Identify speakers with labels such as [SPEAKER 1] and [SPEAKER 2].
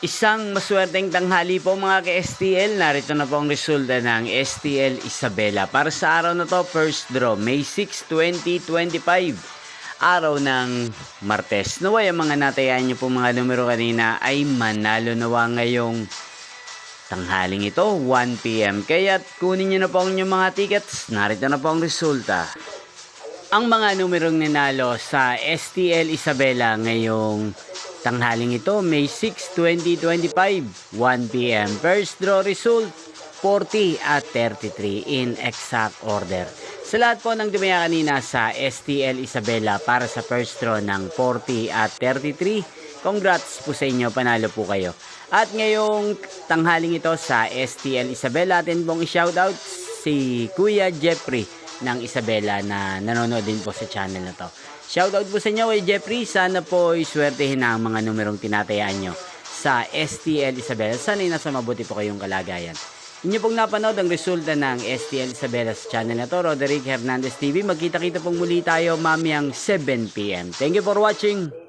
[SPEAKER 1] Isang maswerteng tanghali po mga ka-STL. Narito na po ang resulta ng STL Isabela. Para sa araw na to, first draw, May 6, 2025. Araw ng Martes. Naway ang mga natayaan nyo po mga numero kanina ay manalo nawa ngayong tanghaling ito, 1 PM. Kaya kunin nyo na po ang inyong mga tickets. Narito na po ang resulta. Ang mga numerong nanalo sa STL Isabela ngayong tanghaling ito, May 6, 2025, 1 PM. First draw result, 40 at 33 in exact order. Sa lahat po ng dumaya kanina sa STL Isabela para sa first draw ng 40 at 33, congrats po sa inyo, panalo po kayo. At ngayong tanghaling ito sa STL Isabela, atin pong i-shoutout si Kuya Jeffrey ng Isabela na nanonood din po sa channel na to. Shoutout po sa inyo kay Jeffrey. Sana po iswertehin na ang mga numerong tinatayaan nyo sa STL Isabela. Sana nasa mabuti po kayong kalagayan. Inyo pong napanood ang resulta ng STL Isabela sa channel na to, Roderick Hernandez TV. Magkita-kita pong muli tayo mamayang 7 PM. Thank you for watching.